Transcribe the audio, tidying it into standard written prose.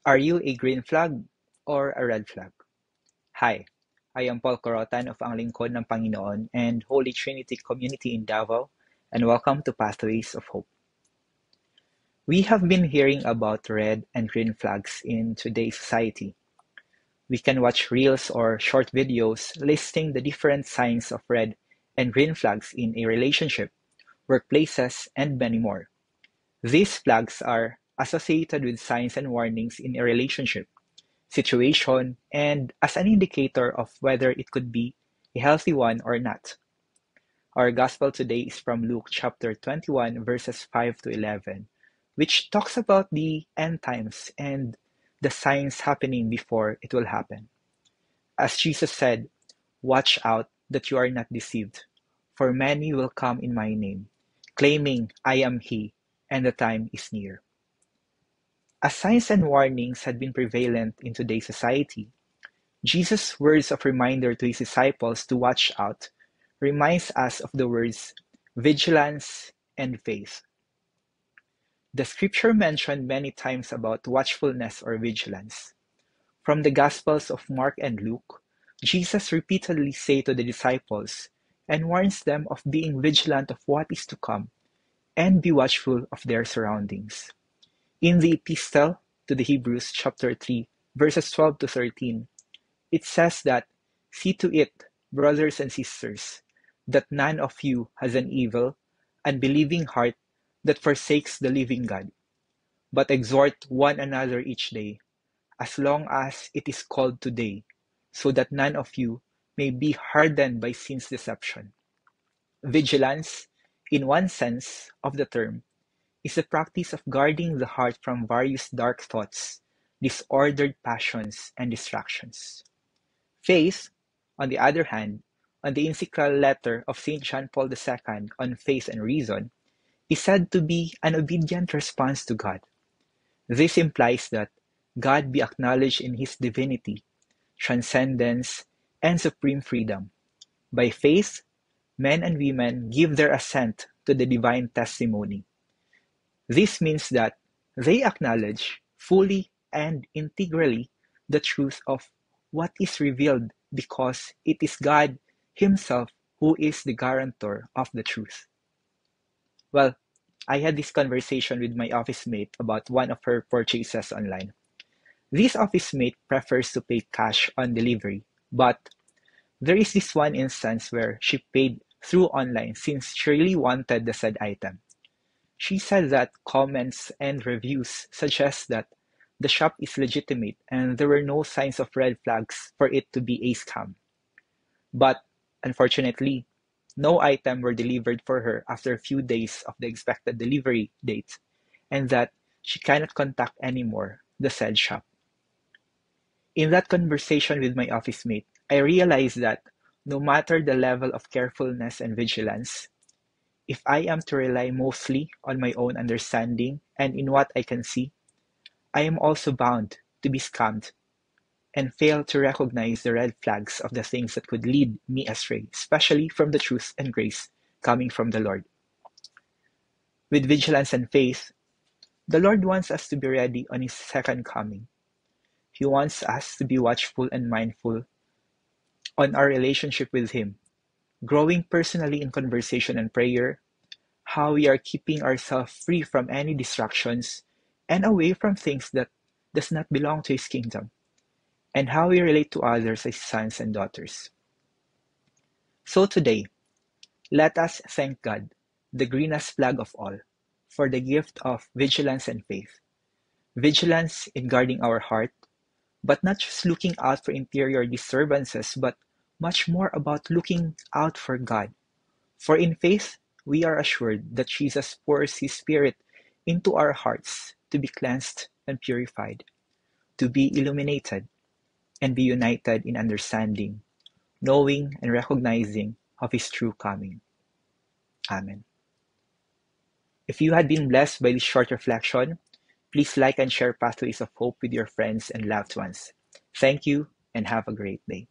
Are you a green flag or a red flag? Hi, I am Paul Corotan of Ang Lingkod ng Panginoon and Holy Trinity Community in Davao, and welcome to Pathways of Hope. We have been hearing about red and green flags in today's society. We can watch reels or short videos listing the different signs of red and green flags in a relationship, workplaces, and many more. These flags are associated with signs and warnings in a relationship, situation, and as an indicator of whether it could be a healthy one or not. Our gospel today is from Luke chapter 21, verses 5 to 11, which talks about the end times and the signs happening before it will happen. As Jesus said, "Watch out that you are not deceived, for many will come in my name, claiming I am he, and the time is near." As signs and warnings had been prevalent in today's society, Jesus' words of reminder to his disciples to watch out reminds us of the words vigilance and faith. The scripture mentioned many times about watchfulness or vigilance. From the Gospels of Mark and Luke, Jesus repeatedly says to the disciples and warns them of being vigilant of what is to come and be watchful of their surroundings. In the Epistle to the Hebrews chapter 3, verses 12 to 13, it says that, "See to it, brothers and sisters, that none of you has an evil, unbelieving heart that forsakes the living God, but exhort one another each day, as long as it is called today, so that none of you may be hardened by sin's deception." Vigilance, in one sense of the term, is the practice of guarding the heart from various dark thoughts, disordered passions, and distractions. Faith, on the other hand, on the encyclical letter of Saint John Paul II on faith and reason, is said to be an obedient response to God. This implies that God be acknowledged in his divinity, transcendence, and supreme freedom. By faith, men and women give their assent to the divine testimony. This means that they acknowledge fully and integrally the truth of what is revealed because it is God Himself who is the guarantor of the truth. Well, I had this conversation with my office mate about one of her purchases online. This office mate prefers to pay cash on delivery, but there is this one instance where she paid through online since she really wanted the said item. She said that comments and reviews suggest that the shop is legitimate and there were no signs of red flags for it to be a scam. But unfortunately, no item were delivered for her after a few days of the expected delivery date, and that she cannot contact anymore the said shop. In that conversation with my office mate, I realized that no matter the level of carefulness and vigilance, if I am to rely mostly on my own understanding and in what I can see, I am also bound to be scammed and fail to recognize the red flags of the things that could lead me astray, especially from the truth and grace coming from the Lord. With vigilance and faith, the Lord wants us to be ready on His second coming. He wants us to be watchful and mindful on our relationship with Him, growing personally in conversation and prayer, how we are keeping ourselves free from any distractions and away from things that does not belong to His kingdom, and how we relate to others as sons and daughters. So today, let us thank God, the greenest flag of all, for the gift of vigilance and faith. Vigilance in guarding our heart, but not just looking out for interior disturbances, but much more about looking out for God. For in faith, we are assured that Jesus pours His Spirit into our hearts to be cleansed and purified, to be illuminated, and be united in understanding, knowing, and recognizing of His true coming. Amen. If you had been blessed by this short reflection, please like and share Pathways of Hope with your friends and loved ones. Thank you and have a great day.